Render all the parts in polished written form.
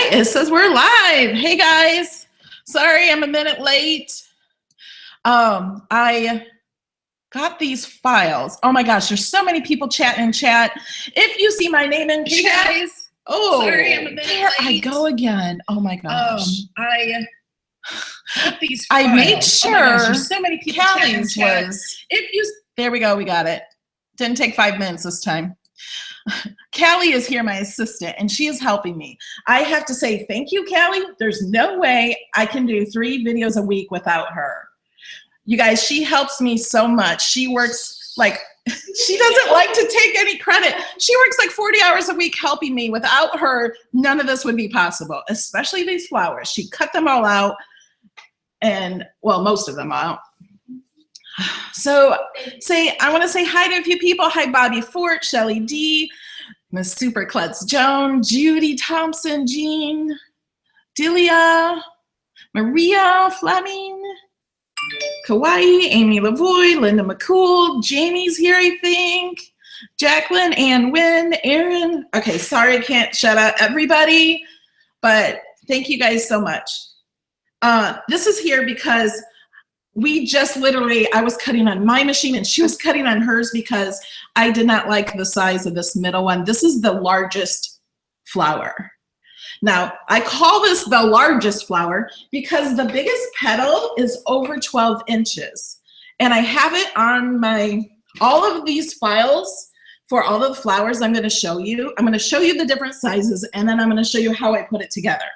right, it says we're live. Hey guys, sorry I'm a minute late. I got these files. Oh my gosh, there's so many people chatting in chat. If you see my name in chat, guys. oh, Sorry I'm a minute there I late. go again. Oh my gosh. I got these I files. made Oh sure my gosh, there's so many people chatting in Callie's chat. was. There we go. We got it. Didn't take 5 minutes this time. Callie is here, my assistant, and she is helping me. I have to say thank you, Callie. There's no way I can do 3 videos a week without her. You guys, she helps me so much. She works like, she doesn't like to take any credit. She works like 40 hours a week helping me. Without her, none of this would be possible, especially these flowers. She cut them all out, and well, most of them out. So I want to say hi to a few people. Hi, Bobby Fort, Shelly D, Miss Super Klutz Joan, Judy Thompson, Jean, Delia, Maria Fleming, Kauai, Amy Lavoie, Linda McCool, Jamie's here, I think, Jacqueline, Ann Wynn, Aaron. Okay, sorry I can't shout out everybody, but thank you guys so much. This is here because we just literally, I was cutting on my machine and she was cutting on hers because I did not like the size of this middle one. This is the largest flower. Now, I call this the largest flower because the biggest petal is over 12 inches. And I have it on all of these files for all of the flowers I'm gonna show you. I'm gonna show you the different sizes, and then I'm gonna show you how I put it together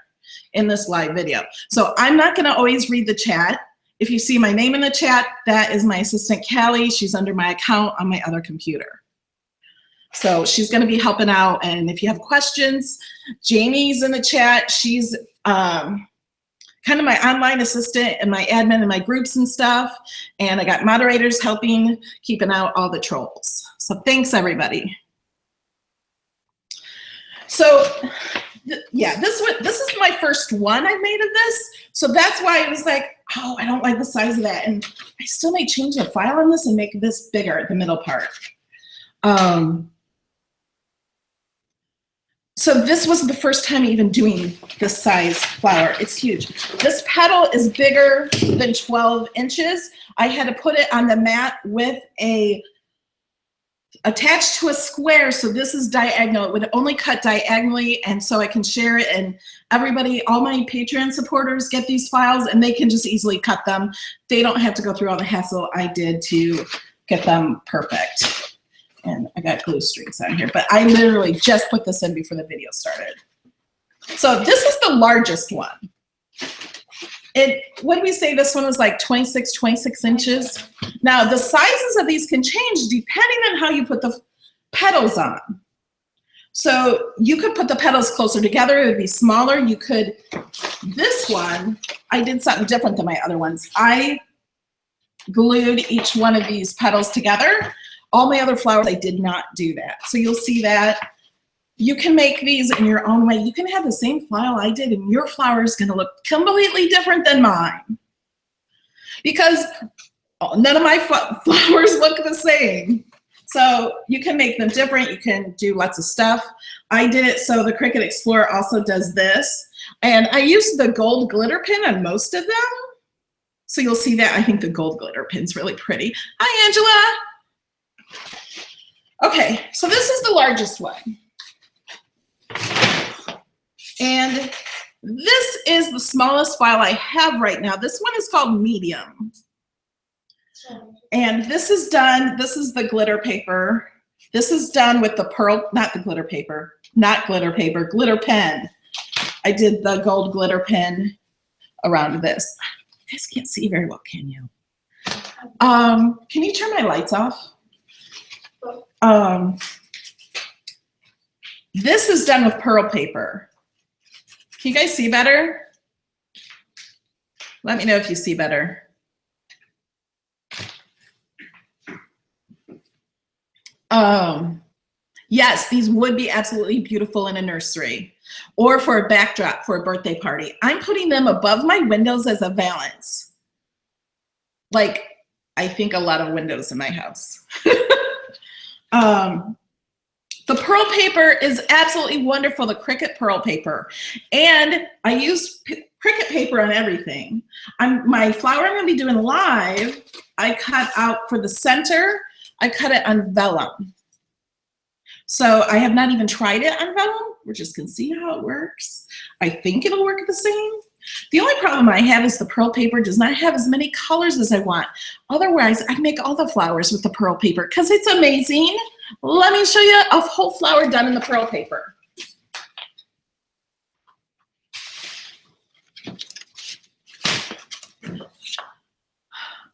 in this live video. So I'm not gonna always read the chat. If you see my name in the chat, that is my assistant, Callie. She's under my account on my other computer. So she's gonna be helping out, and if you have questions, Jamie's in the chat. She's kind of my online assistant and my admin in my groups and stuff. And I got moderators helping, keeping out all the trolls. So thanks, everybody. So yeah, this is my first one I made of this. So that's why I was like, oh, I don't like the size of that. And I still may change the file on this and make this bigger, the middle part. So this was the first time even doing this size flower. It's huge. This petal is bigger than 12 inches. I had to put it on the mat with attached to a square, so this is diagonal. It would only cut diagonally, and so I can share it, and everybody, all my Patreon supporters get these files and they can just easily cut them. They don't have to go through all the hassle I did to get them perfect. And I got glue strings on here, but I literally just put this in before the video started. So this is the largest one. What did we say this one was like 26 inches? Now the sizes of these can change depending on how you put the petals on. So you could put the petals closer together, it would be smaller. You could, this one, I did something different than my other ones. I glued each one of these petals together. All my other flowers, I did not do that. So you'll see that. You can make these in your own way. You can have the same file I did, and your flower is going to look completely different than mine. Because none of my flowers look the same. So you can make them different. You can do lots of stuff. I did it so the Cricut Explorer also does this. And I used the gold glitter pin on most of them. So you'll see that. I think the gold glitter pin's really pretty. Hi, Angela. Okay, so this is the largest one. And this is the smallest file I have right now. This one is called medium. And this is done, this is the glitter paper. This is done with the pearl, not the glitter paper, not glitter paper, glitter pen. I did the gold glitter pen around this. You guys can't see very well, can you? Can you turn my lights off? This is done with pearl paper. Can you guys see better? Let me know if you see better. Yes, these would be absolutely beautiful in a nursery or for a backdrop for a birthday party. I'm putting them above my windows as a valance. Like, I think a lot of windows in my house. The pearl paper is absolutely wonderful, the Cricut pearl paper. And I use Cricut paper on everything. My flower I'm gonna be doing live, I cut out for the center, I cut it on vellum. So I have not even tried it on vellum. We're just gonna see how it works. I think it'll work the same. The only problem I have is the pearl paper does not have as many colors as I want. Otherwise, I'd make all the flowers with the pearl paper because it's amazing. Let me show you a whole flower done in the pearl paper.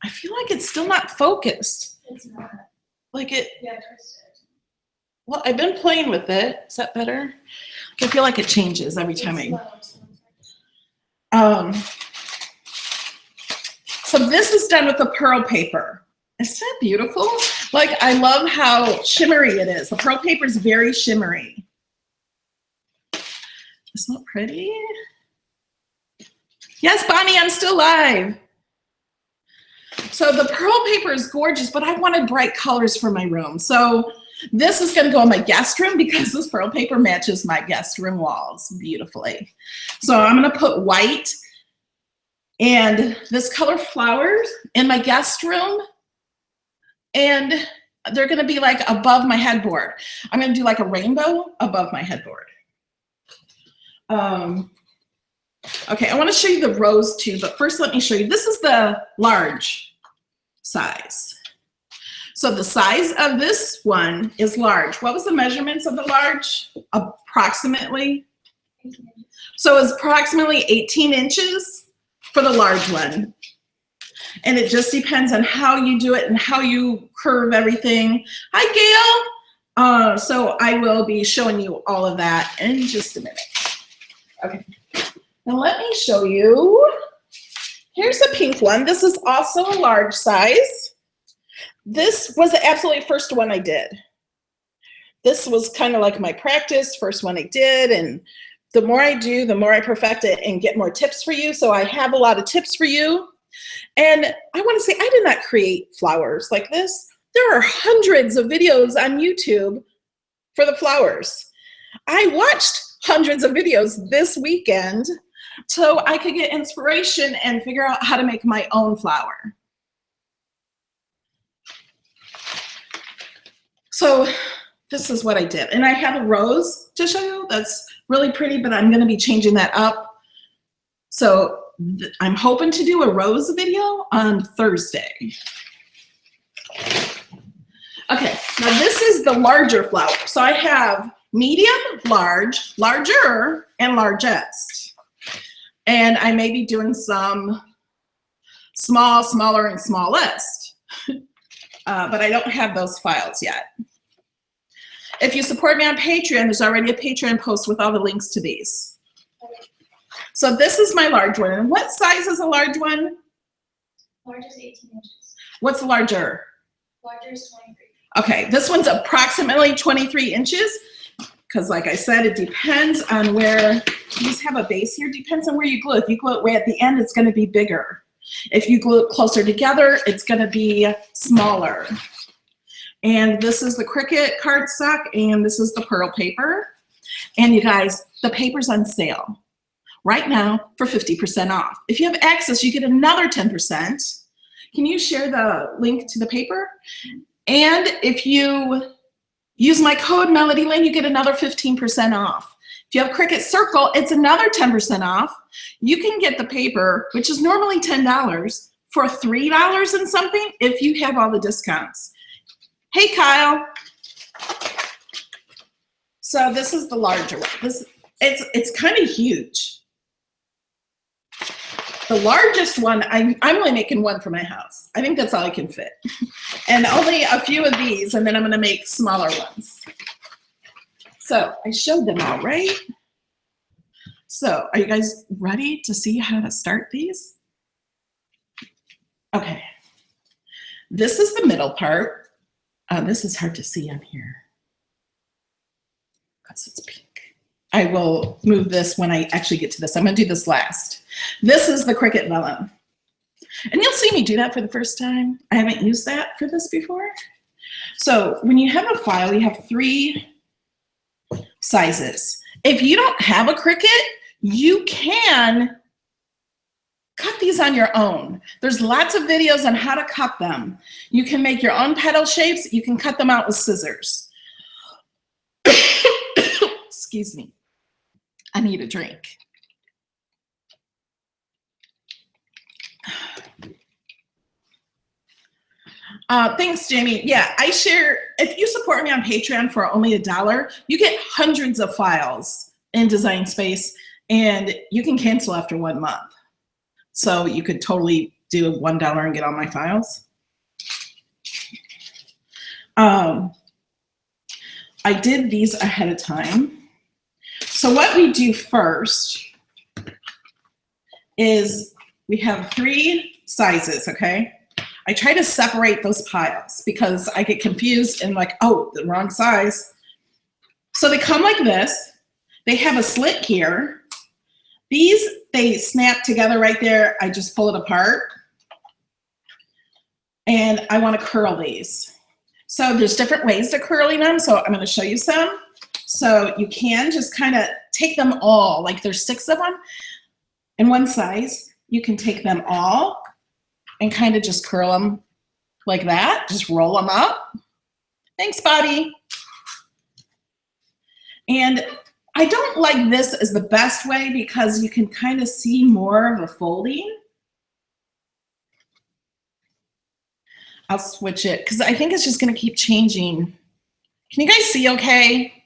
I feel like it's still not focused. It's not. Like it. Yeah, twist it. Well, I've been playing with it. Is that better? I feel like it changes every time So this is done with the pearl paper. Isn't that beautiful? Like, I love how shimmery it is. The pearl paper is very shimmery. Isn't that pretty? Yes, Bonnie, I'm still live. So the pearl paper is gorgeous, but I wanted bright colors for my room. So this is going to go in my guest room because this pearl paper matches my guest room walls beautifully. So I'm going to put white and this color flowers in my guest room, and they're going to be like above my headboard. I'm going to do like a rainbow above my headboard. Okay, I want to show you the rose too, but first let me show you. This is the large size. So the size of this one is large. What was the measurements of the large? Approximately? So it's approximately 18 inches for the large one. And it just depends on how you do it and how you curve everything. Hi, Gail. So I will be showing you all of that in just a minute. Okay. Now let me show you. Here's a pink one. This is also a large size. This was the absolutely first one I did. This was kind of like my practice, first one I did, and the more I do, the more I perfect it and get more tips for you. So I have a lot of tips for you. And I want to say I did not create flowers like this. There are hundreds of videos on YouTube for the flowers. I watched hundreds of videos this weekend so I could get inspiration and figure out how to make my own flower. So this is what I did. And I have a rose to show you that's really pretty, but I'm going to be changing that up. So I'm hoping to do a rose video on Thursday. Okay, now this is the larger flower. So I have medium, large, larger, and largest. And I may be doing some small, smaller, and smallest. But I don't have those files yet. If you support me on Patreon, there's already a Patreon post with all the links to these. So this is my large one. And what size is a large one? Large is 18 inches. What's larger? Larger is 23. Okay, this one's approximately 23 inches. Because like I said, it depends on where, you just have a base here, depends on where you glue. If you glue it way at the end, it's gonna be bigger. If you glue it closer together, it's gonna be smaller. And this is the Cricut cardstock, and this is the pearl paper. And you guys, the paper's on sale right now for 50% off. If you have access, you get another 10%. Can you share the link to the paper? And if you use my code Melody Lane, you get another 15% off. If you have Cricut Circle, it's another 10% off. You can get the paper, which is normally $10, for $3 and something if you have all the discounts. Hey, Kyle. So this is the larger one. It's kind of huge. The largest one, I'm only making one for my house. I think that's all I can fit. And only a few of these, and then I'm gonna make smaller ones. So I showed them all, right? So are you guys ready to see how to start these? Okay. This is the middle part. This is hard to see on here because it's pink. I will move this when I actually get to this. I'm gonna do this last. This is the Cricut vellum. And you'll see me do that for the first time. I haven't used that for this before. So when you have a file, you have three sizes. If you don't have a Cricut, you can cut these on your own. There's lots of videos on how to cut them. You can make your own petal shapes. You can cut them out with scissors. Excuse me. I need a drink. Thanks, Jamie. Yeah, I share, if you support me on Patreon for only $1, you get hundreds of files in Design Space, and you can cancel after 1 month. So you could totally do $1 and get all my files. I did these ahead of time. So what we do first is we have 3 sizes, okay? I try to separate those piles because I get confused and like, oh, the wrong size. So they come like this. They have a slit here. These, they snap together right there. I just pull it apart. And I want to curl these. So there's different ways to curling them. So I'm going to show you some. So you can just kind of take them all, like there's 6 of them in one size. You can take them all and kind of just curl them like that. Just roll them up. Thanks, Buddy. And I don't like this as the best way because you can kind of see more of the folding. I'll switch it because I think it's just going to keep changing. Can you guys see okay?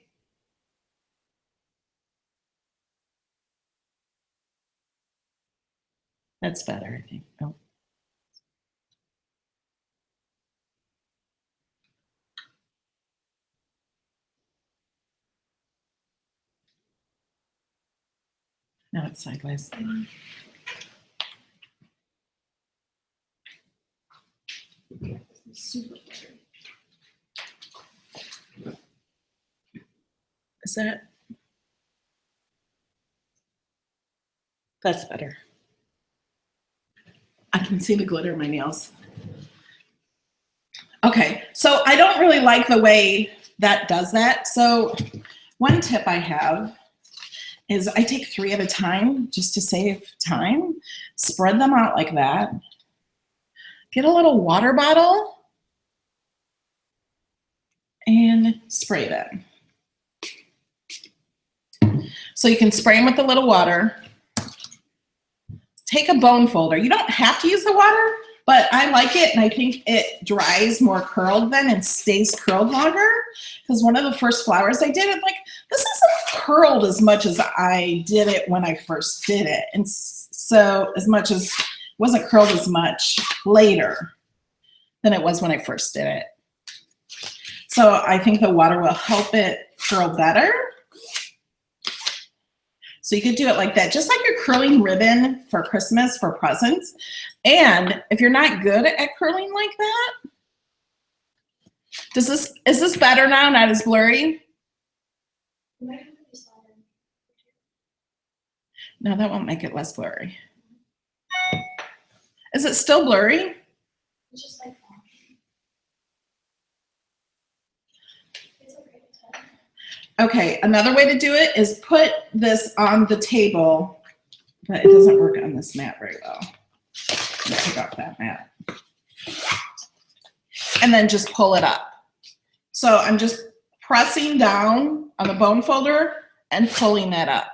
That's better, I think. Oh. Now it's sideways. Super blurry. Is that? That's better. I can see the glitter in my nails. Okay, so I don't really like the way that does that. So one tip I have is I take 3 at a time just to save time. Spread them out like that. Get a little water bottle and spray them. So you can spray them with a little water. Take a bone folder. You don't have to use the water, but I like it and I think it dries more curled then and stays curled longer. Because one of the first flowers I did, I'm like, this isn't curled as much as I did it when I first did it. And so as much as, it wasn't curled as much later than it was when I first did it. So I think the water will help it curl better. So you could do it like that, just like you're curling ribbon for Christmas for presents. And if you're not good at curling like that, is this better now, not as blurry? No, that won't make it less blurry. Is it still blurry? It's just like that. It's okay to tell. Okay, another way to do it is put this on the table, but it doesn't work on this mat very well. Let's take off that mat. And then just pull it up. So I'm just pressing down on the bone folder and pulling that up.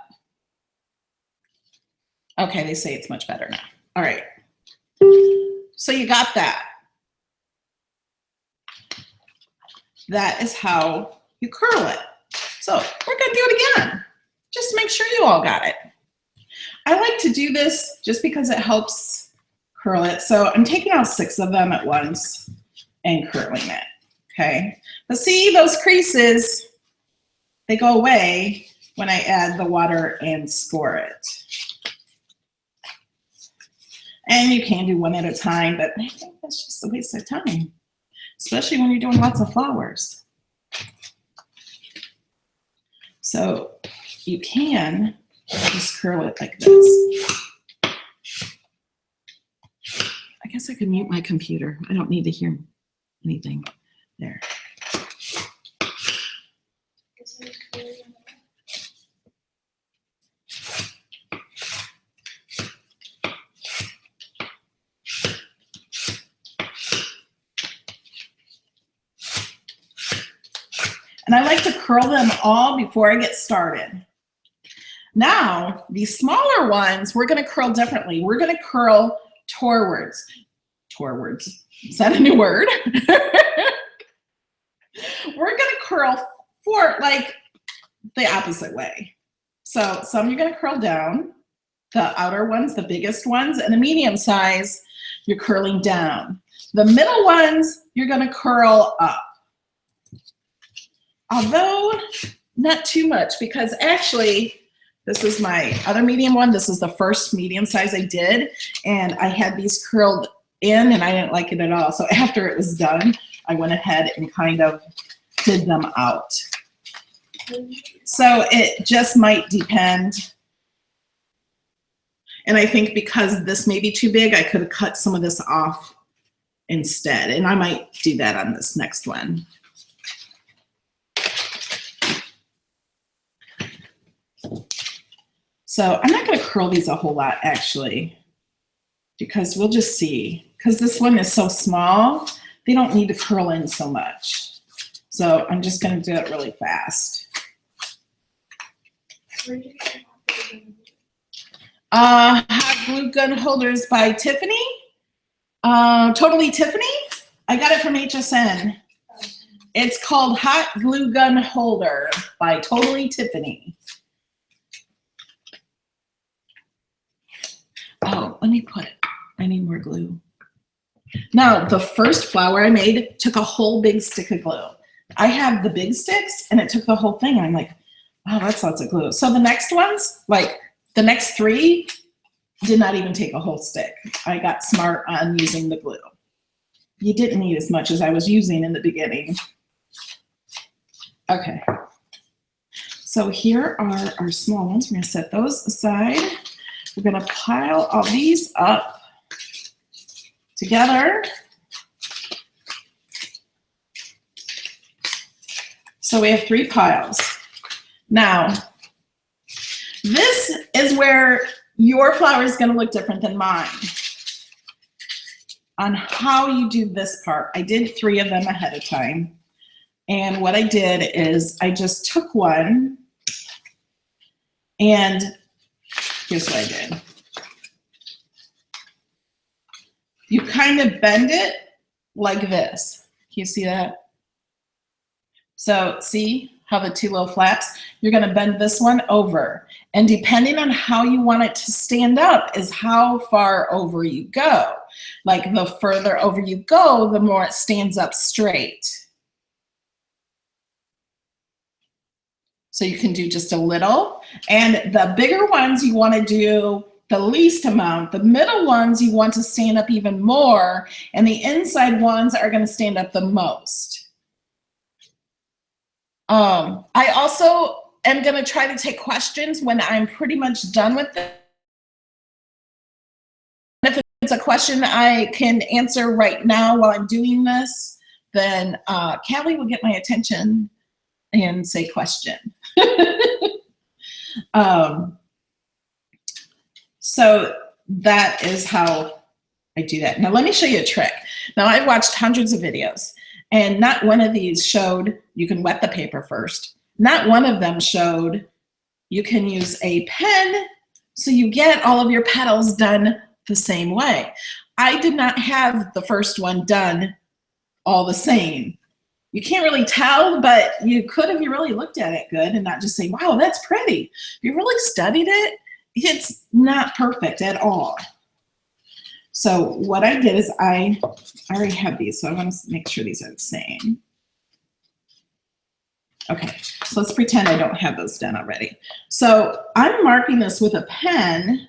Okay, they say it's much better now. All right. So you got that. That is how you curl it. So we're gonna do it again. Just make sure you all got it. I like to do this just because it helps curl it. So I'm taking out 6 of them at once and curling it, okay? But see those creases, they go away when I add the water and score it. And you can do 1 at a time, but I think that's just a waste of time, especially when you're doing lots of flowers. So you can just curl it like this. I guess I could mute my computer. I don't need to hear anything there. This is really And I like to curl them all before I get started. Now, these smaller ones, we're gonna curl differently. We're gonna curl towards. Is that a new word? We're gonna curl for like the opposite way. So some you're gonna curl down, the outer ones, the biggest ones, and the medium size, you're curling down. The middle ones, you're gonna curl up. Although not too much, because actually, this is my other medium one. This is the first medium size I did, and I had these curled in and I didn't like it at all. So after it was done, I went ahead and kind of did them out. So it just might depend. And I think because this may be too big, I could have cut some of this off instead. And I might do that on this next one. So I'm not going to curl these a whole lot, actually, because we'll just see. Because this one is so small, they don't need to curl in so much. So I'm just going to do it really fast. Hot glue gun holders by Tiffany. Totally Tiffany. I got it from HSN. It's called Hot Glue Gun Holder by Totally Tiffany. Oh, let me put it. I need more glue. Now, the first flower I made took a whole big stick of glue. I have the big sticks, and it took the whole thing. I'm like, wow, that's lots of glue. So the next ones, like the next three, did not even take a whole stick. I got smart on using the glue. You didn't need as much as I was using in the beginning. Okay. So here are our small ones. We're going to set those aside. We're going to pile all these up together. So we have 3 piles. Now, this is where your flower is going to look different than mine on how you do this part. I did 3 of them ahead of time. And what I did is I just took one, and here's what I did. You kind of bend it like this. Can you see that? So see how the 2 little flaps? You're going to bend this one over. And depending on how you want it to stand up is how far over you go. Like the further over you go, the more it stands up straight. So you can do just a little. And the bigger ones you want to do the least amount. The middle ones you want to stand up even more. And the inside ones are going to stand up the most. I also am going to try to take questions when I'm pretty much done with it. If it's a question I can answer right now while I'm doing this, then Callie will get my attention and say question. So that is how I do that. Now let me show you a trick. Now I've watched hundreds of videos, and not one of these showed you can wet the paper first. Not one of them showed you can use a pen so you get all of your petals done the same way. I did not have the first one done all the same. You can't really tell, but you could if you really looked at it good and not just say, wow, that's pretty. If you really studied it, it's not perfect at all. So what I did is I already have these, so I want to make sure these are the same. Okay, so let's pretend I don't have those done already. So I'm marking this with a pen.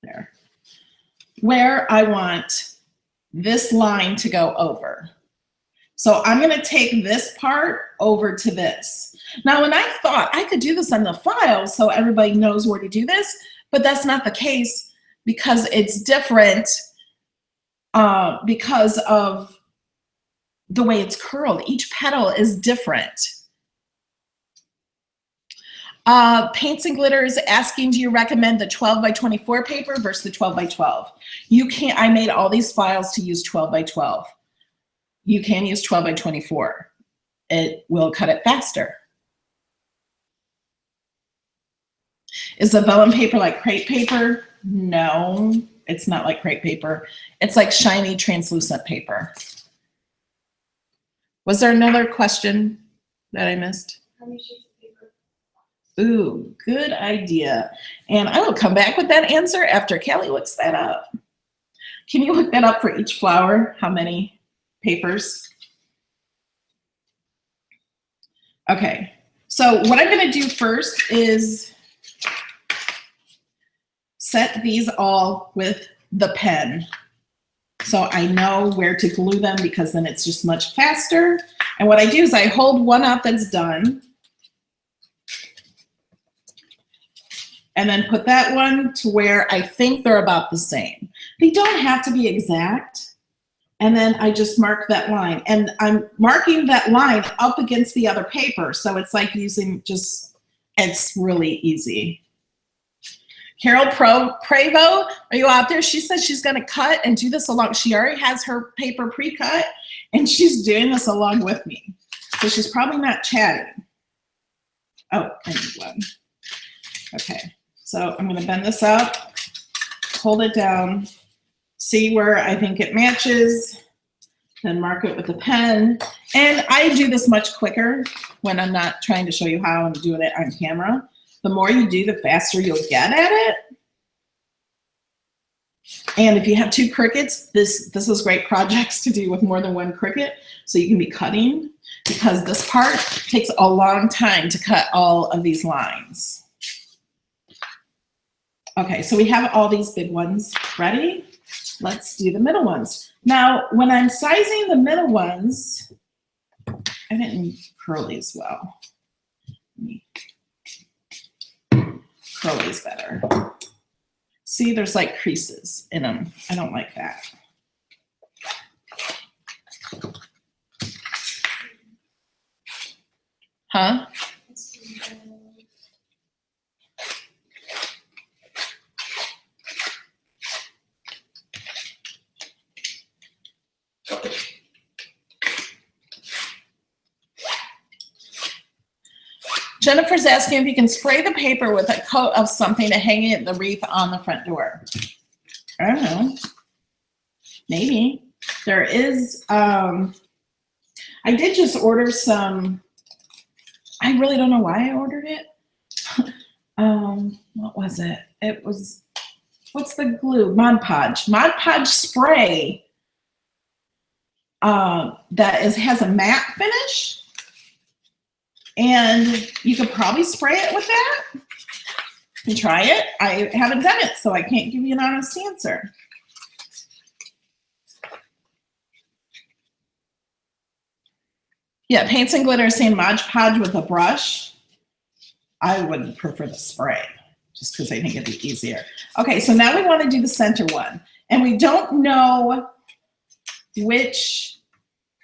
There. Where I want this line to go over. So I'm going to take this part over to this. Now, when I thought I could do this on the file so everybody knows where to do this, but that's not the case because it's different because of the way it's curled. Each petal is different. Paints and Glitter is asking, do you recommend the 12 by 24 paper versus the 12 by 12? You can't, I made all these files to use 12 by 12. you can use 12 by 24. It will cut it faster. Is the vellum paper like crepe paper? No, it's not like crepe paper. It's like shiny, translucent paper. Was there another question that I missed? How many sheets of paper? Ooh, good idea. And I will come back with that answer after Kelly looks that up. Can you look that up for each flower? How many papers? Okay, so what I'm gonna do first is set these all with the pen. So I know where to glue them because then it's just much faster. And what I do is I hold one up that's done. And then put that one to where I think they're about the same. They don't have to be exact. And then I just mark that line. And I'm marking that line up against the other paper. So it's like using just, it's really easy. Carol Prevo, are you out there? She says she's gonna cut and do this along. She already has her paper pre-cut and she's doing this along with me. So she's probably not chatting. Oh, I need one. Okay, so I'm gonna bend this up, hold it down, see where I think it matches, then mark it with a pen. And I do this much quicker when I'm not trying to show you how I'm doing it on camera. The more you do, the faster you'll get at it. And if you have two Cricuts, this is great projects to do with more than one Cricut, so you can be cutting, because this part takes a long time to cut all of these lines. Okay, so we have all these big ones ready. Let's do the middle ones. Now, when I'm sizing the middle ones, I didn't curl these well. Curl these better. See, there's like creases in them. I don't like that. Huh? Jennifer's asking if you can spray the paper with a coat of something to hang it the wreath on the front door. I don't know. Maybe. There is, I did just order some, I really don't know why I ordered it. What was it? It was, what's the glue? Mod Podge. Mod Podge spray has a matte finish. And you could probably spray it with that and try it. I haven't done it, so I can't give you an honest answer. Yeah, Paints and Glitter is saying Mod Podge with a brush. I would prefer the spray just because I think it'd be easier. Okay, so now we want to do the center one. And we don't know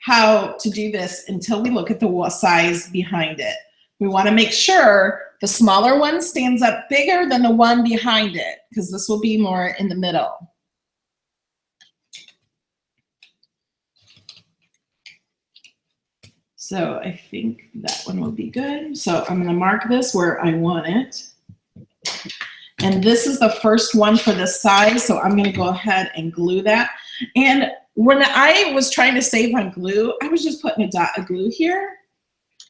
how to do this until we look at the size behind it. We want to make sure the smaller one stands up bigger than the one behind it, because this will be more in the middle. So I think that one will be good. So I'm going to mark this where I want it. And this is the first one for this size, so I'm going to go ahead and glue that. And when I was trying to save on glue, I was just putting a dot of glue here.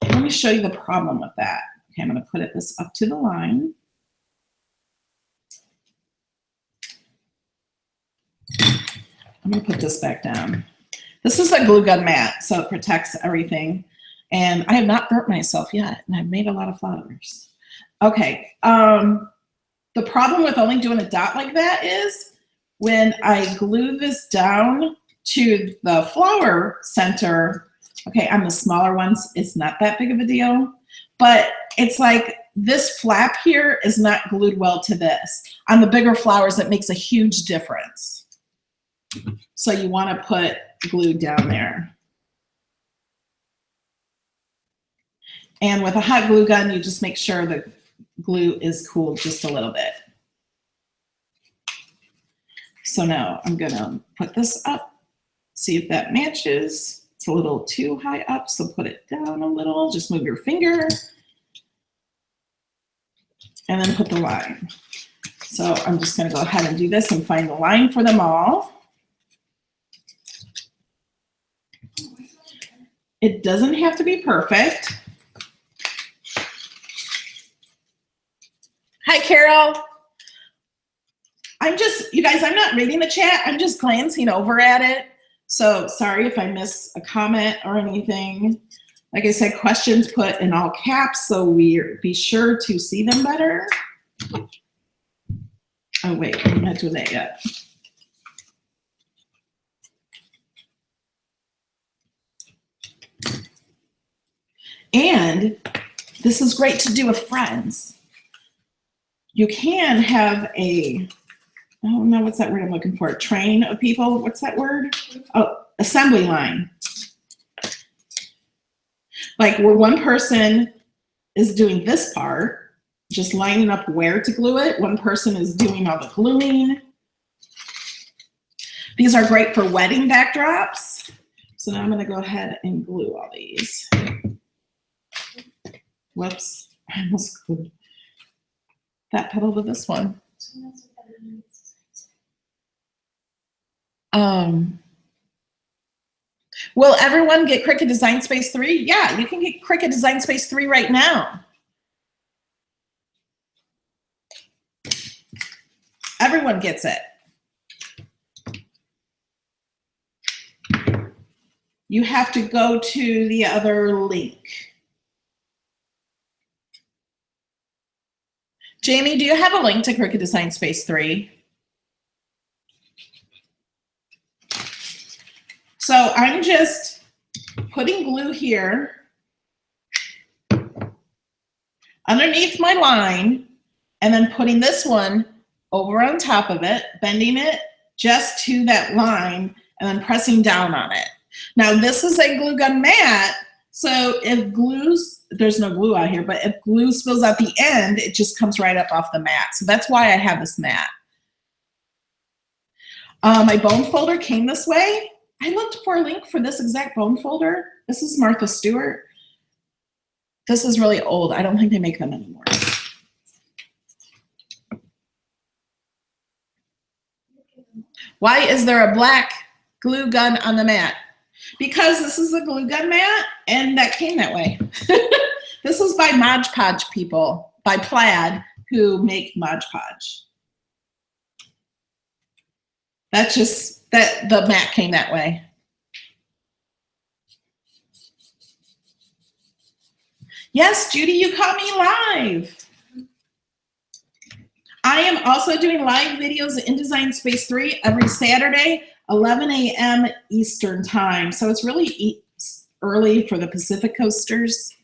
Let me show you the problem with that. Okay, I'm going to put this up to the line. I'm going to put this back down. This is a glue gun mat, so it protects everything. And I have not burnt myself yet, and I've made a lot of flowers. Okay, the problem with only doing a dot like that is when I glue this down to the flower center, okay, on the smaller ones, it's not that big of a deal, but it's like this flap here is not glued well to this. On the bigger flowers, it makes a huge difference. So you want to put glue down there. And with a hot glue gun, you just make sure the glue is cooled just a little bit. So now I'm gonna put this up, see if that matches. It's a little too high up, so put it down a little. Just move your finger. And then put the line. So I'm just going to go ahead and do this and find the line for them all. It doesn't have to be perfect. Hi, Carol. You guys, I'm not reading the chat. I'm just glancing over at it. So sorry if I miss a comment or anything. Like I said, questions put in all caps, so be sure to see them better. Oh, wait, I'm not doing that yet. And this is great to do with friends. You can have oh no, what's that word I'm looking for? A train of people, what's that word? Oh, assembly line. Like where one person is doing this part, just lining up where to glue it. One person is doing all the gluing. These are great for wedding backdrops. So now I'm going to go ahead and glue all these. Whoops, I almost glued that petal to this one. Will everyone get Cricut Design Space 3? Yeah, you can get Cricut Design Space 3 right now. Everyone gets it. You have to go to the other link. Jamie, do you have a link to Cricut Design Space 3? So I'm just putting glue here underneath my line and then putting this one over on top of it, bending it just to that line and then pressing down on it. Now this is a glue gun mat, so if there's no glue out here, but if glue spills out the end, it just comes right up off the mat. So that's why I have this mat. My bone folder came this way. I looked for a link for this exact bone folder. This is Martha Stewart. This is really old. I don't think they make them anymore. Why is there a black glue gun on the mat? Because this is a glue gun mat and that came that way. This was by Mod Podge people, by Plaid, who make Mod Podge. That's just, the mat came that way. Yes, Judy, you caught me live. I am also doing live videos in Design Space 3 every Saturday, 11 a.m. Eastern time. So it's really early for the Pacific Coasters.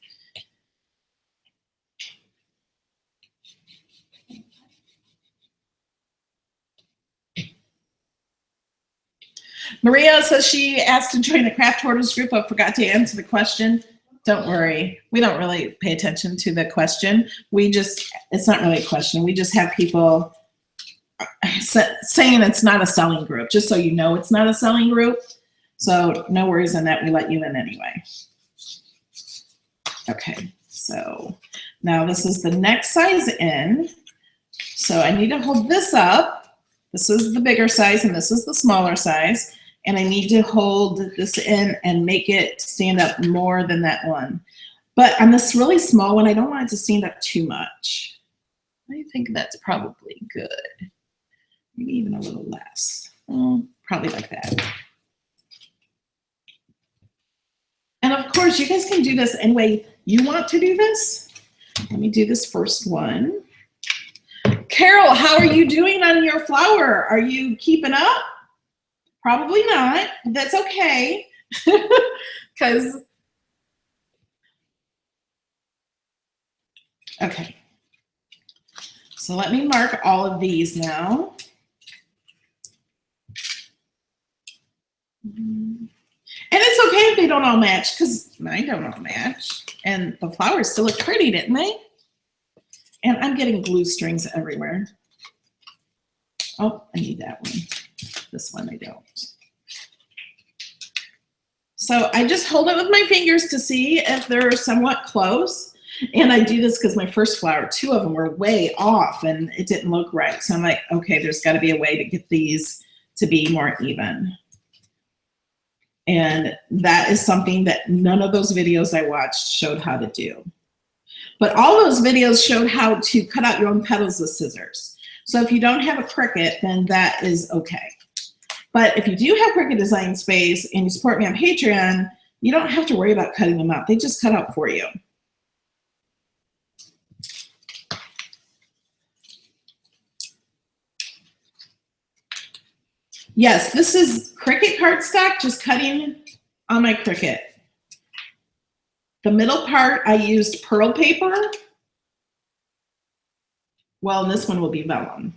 Maria says she asked to join the Craft Hoarders group, but forgot to answer the question. Don't worry. We don't really pay attention to the question. It's not really a question. We just have people saying it's not a selling group, just so you know it's not a selling group. So no worries on that. We let you in anyway. Okay, so now this is the next size in. So I need to hold this up. This is the bigger size and this is the smaller size. And I need to hold this in and make it stand up more than that one. But on this really small one, I don't want it to stand up too much. I think that's probably good. Maybe even a little less. Probably like that. And of course, you guys can do this any way you want to do this. Let me do this first one. Carol, how are you doing on your flower? Are you keeping up? Probably not. That's okay. Because, okay. So let me mark all of these now. And it's okay if they don't all match, because mine don't all match. And the flowers still look pretty, didn't they? And I'm getting glue strings everywhere. Oh, I need that one. This one I don't. So I just hold it with my fingers to see if they're somewhat close. And I do this because my first flower, 2 of them were way off and it didn't look right. So I'm like, okay, there's got to be a way to get these to be more even. And that is something that none of those videos I watched showed how to do. But all those videos showed how to cut out your own petals with scissors. So if you don't have a Cricut, then that is okay. But if you do have Cricut Design Space and you support me on Patreon, you don't have to worry about cutting them out. They just cut out for you. Yes, this is Cricut cardstock, just cutting on my Cricut. The middle part, I used pearl paper. Well, this one will be vellum.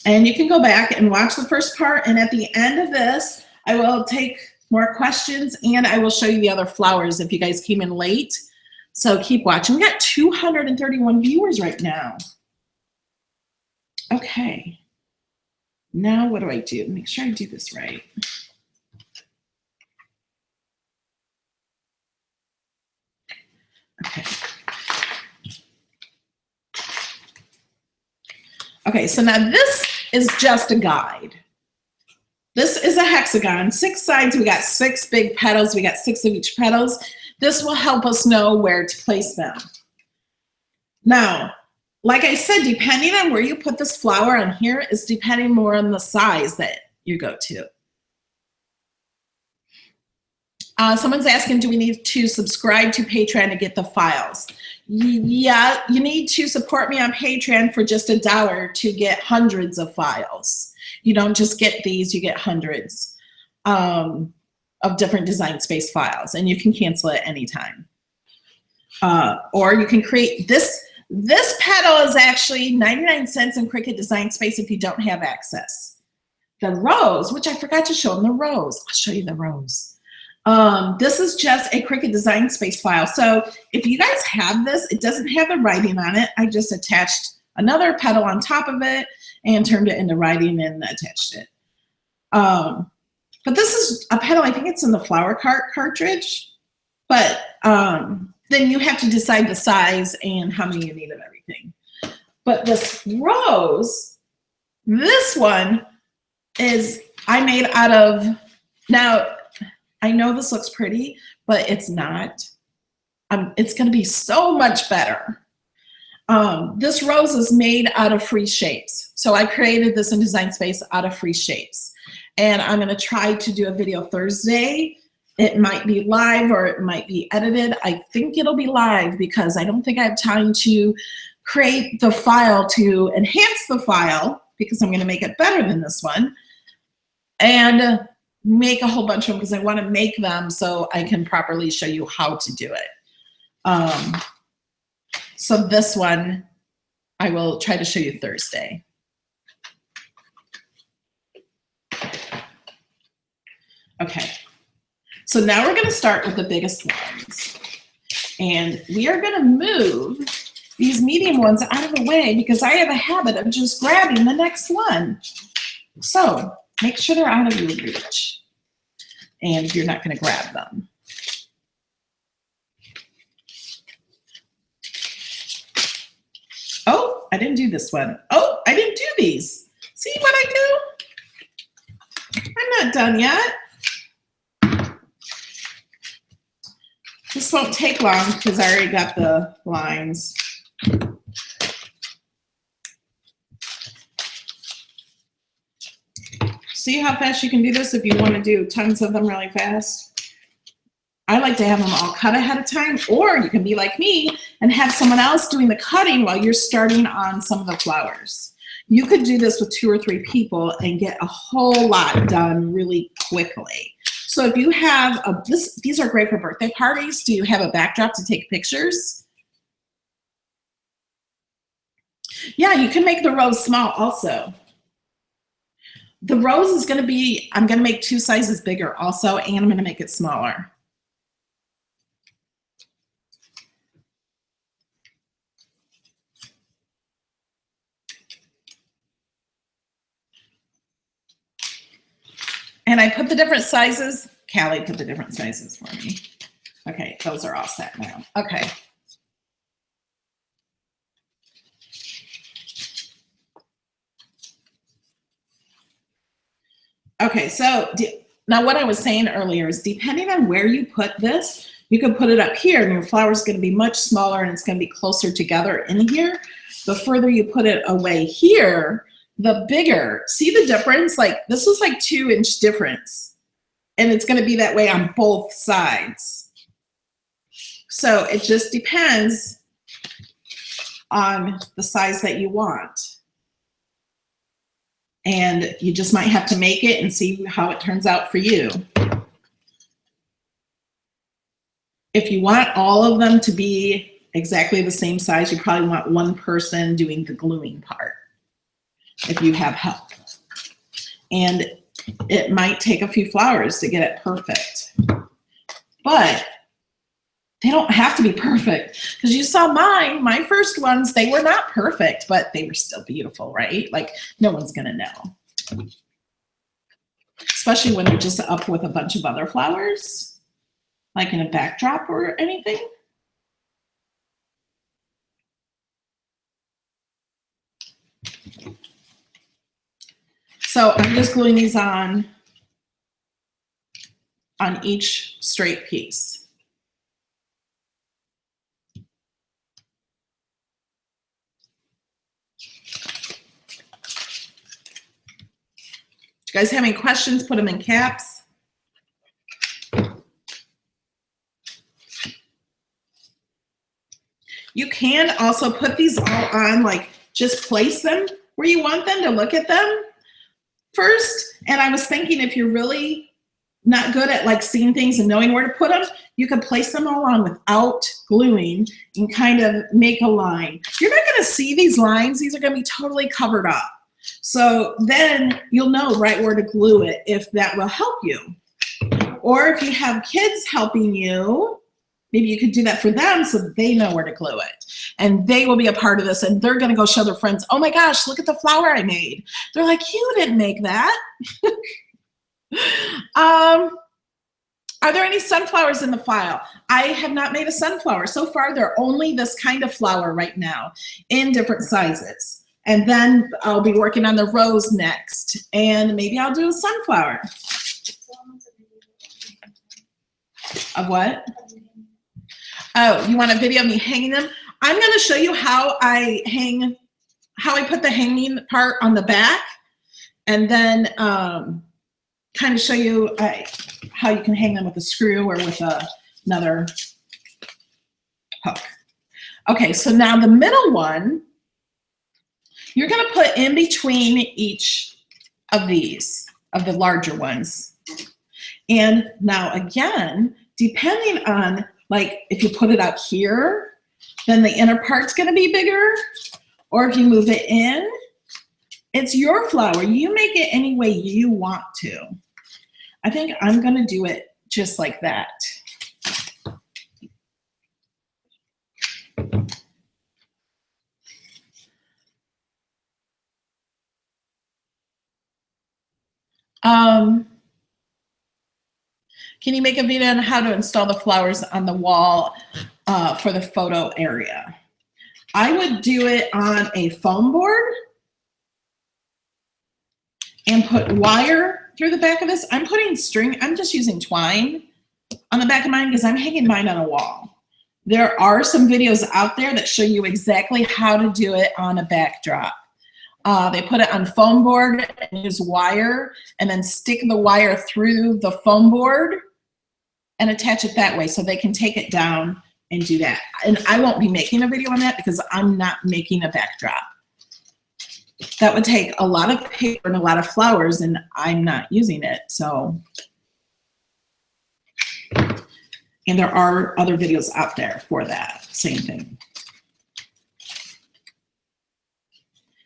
And you can go back and watch the first part. And at the end of this, I will take more questions and I will show you the other flowers if you guys came in late. So keep watching. We got 231 viewers right now. Okay. Now what do I do? Make sure I do this right. Okay. Okay, so now this is just a guide. This is a hexagon, 6 sides. We got 6 big petals. We got 6 of each petals. This will help us know where to place them. Now, like I said, depending on where you put this flower on here is depending more on the size that you go to. Someone's asking, do we need to subscribe to Patreon to get the files? Yeah, you need to support me on Patreon for just $1 to get hundreds of files. You don't just get these, you get hundreds of different Design Space files, and you can cancel it anytime. Or you can create this. This petal is actually 99 cents in Cricut Design Space if you don't have access. The rose, which I forgot to show them the rose. I'll show you the rose. This is just a Cricut Design Space file. So if you guys have this, it doesn't have the writing on it. I just attached another petal on top of it and turned it into writing and attached it. But this is a petal, I think it's in the flower cart cartridge. But then you have to decide the size and how many you need of everything. But this rose, this one is I made out of, now I know this looks pretty, but it's not. It's going to be so much better. This rose is made out of free shapes. So I created this in Design Space out of free shapes. And I'm going to try to do a video Thursday. It might be live or it might be edited. I think it'll be live because I don't think I have time to create the file to enhance the file because I'm going to make it better than this one. And make a whole bunch of them because I want to make them so I can properly show you how to do it. So this one, I will try to show you Thursday. Okay, so now we're going to start with the biggest ones. And we are going to move these medium ones out of the way because I have a habit of just grabbing the next one. So make sure they're out of your reach and you're not going to grab them. Oh, I didn't do this one. Oh, I didn't do these. See what I do? I'm not done yet. This won't take long because I already got the lines. See how fast you can do this if you want to do tons of them really fast? I like to have them all cut ahead of time, or you can be like me and have someone else doing the cutting while you're starting on some of the flowers. You could do this with 2 or 3 people and get a whole lot done really quickly. So if you have these are great for birthday parties. Do you have a backdrop to take pictures? Yeah, you can make the rose small also. The rose is going to be, I'm going to make 2 sizes bigger also, and I'm going to make it smaller. And I put the different sizes Callie put the different sizes for me. Okay, those are all set now. Okay. Okay, so now what I was saying earlier is depending on where you put this, you can put it up here and your flower is going to be much smaller and it's going to be closer together in here. The further you put it away here, the bigger. See the difference? Like this was like 2-inch difference. And it's going to be that way on both sides. So it just depends on the size that you want. And you just might have to make it and see how it turns out for you. If you want all of them to be exactly the same size, you probably want one person doing the gluing part if you have help. And it might take a few flowers to get it perfect. But they don't have to be perfect, because you saw mine, my first ones, they were not perfect, but they were still beautiful, right? Like no one's gonna know. Especially when they're just up with a bunch of other flowers, like in a backdrop or anything. So I'm just gluing these on each straight piece. You guys have any questions, put them in caps. You can also put these all on, like just place them where you want them to look at them first. And I was thinking if you're really not good at like seeing things and knowing where to put them, you can place them all on without gluing and kind of make a line. You're not gonna see these lines. These are gonna be totally covered up. So then you'll know right where to glue it if that will help you. Or if you have kids helping you, maybe you could do that for them so that they know where to glue it. And they will be a part of this and they're gonna go show their friends, oh my gosh, look at the flower I made. They're like, you didn't make that. Are there any sunflowers in the file? I have not made a sunflower. So far, they're only this kind of flower right now in different sizes. And then I'll be working on the rose next. And maybe I'll do a sunflower. Of what? Oh, you want a video of me hanging them? I'm gonna show you how I put the hanging part on the back. And then kind of show you how you can hang them with a screw or with another hook. Okay, so now the middle one, you're gonna put in between each of these, of the larger ones. And now again, depending on, like if you put it out here, then the inner part's gonna be bigger, or if you move it in, it's your flower. You make it any way you want to. I think I'm gonna do it just like that. Can you make a video on how to install the flowers on the wall for the photo area? I would do it on a foam board and put wire through the back of this. I'm putting string, I'm just using twine on the back of mine because I'm hanging mine on a wall. There are some videos out there that show you exactly how to do it on a backdrop. They put it on foam board and use wire and then stick the wire through the foam board and attach it that way so they can take it down and do that. And I won't be making a video on that because I'm not making a backdrop. That would take a lot of paper and a lot of flowers and I'm not using it, so. And there are other videos out there for that, same thing.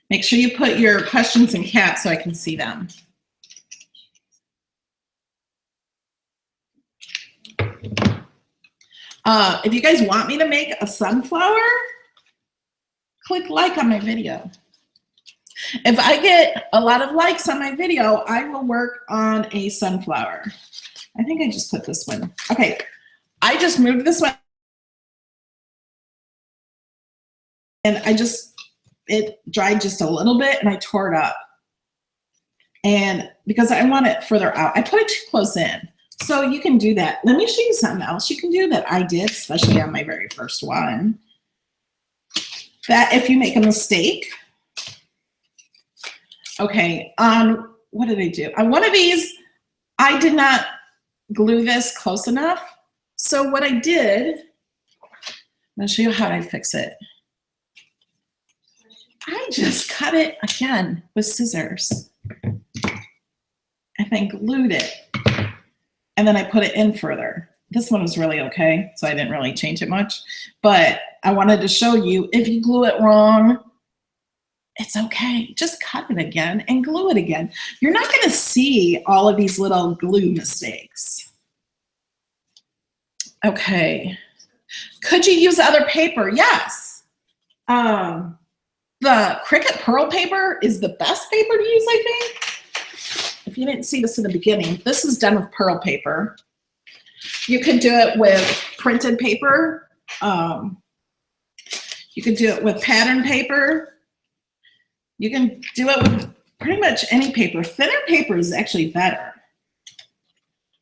Make sure you put your questions in caps so I can see them. If you guys want me to make a sunflower, click like on my video. If I get a lot of likes on my video, I will work on a sunflower. I think I just put this one. Okay, I just moved this one. And it dried just a little bit and I tore it up. And because I want it further out, I put it too close in. So you can do that. Let me show you something else you can do that I did, especially on my very first one. That if you make a mistake, okay, what did I do? On one of these, I did not glue this close enough. So what I did, I'll show you how I fix it. I just cut it again with scissors and then glued it. And then I put it in further. This one was really okay, so I didn't really change it much. But I wanted to show you, if you glue it wrong, it's okay. Just cut it again and glue it again. You're not going to see all of these little glue mistakes. Okay. Could you use other paper? Yes. The Cricut Pearl paper is the best paper to use, I think. If you didn't see this in the beginning, this is done with pearl paper. You could do it with printed paper. You could do it with pattern paper. You can do it with pretty much any paper. Thinner paper is actually better.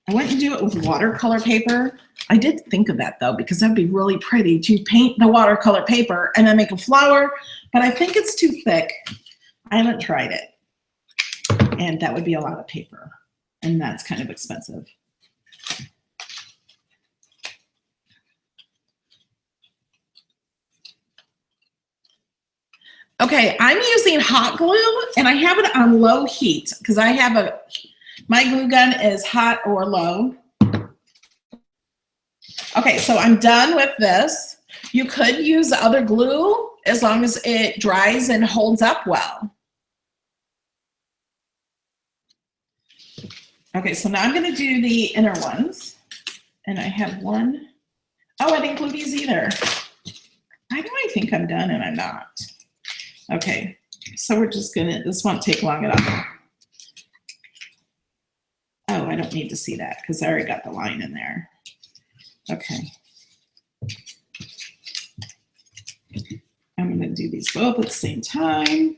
I wouldn't do it with watercolor paper. I did think of that though, because that'd be really pretty to paint the watercolor paper and then make a flower, but I think it's too thick. I haven't tried it. And that would be a lot of paper, and that's kind of expensive. Okay, I'm using hot glue, and I have it on low heat because I have my glue gun is hot or low. Okay, so I'm done with this. You could use other glue as long as it dries and holds up well. Okay, so now I'm going to do the inner ones. And I have one. Oh, I didn't glue these either. Why do I think I'm done and I'm not? Okay, so we're just going to, this won't take long at all. Oh, I don't need to see that because I already got the line in there. Okay. I'm going to do these both at the same time.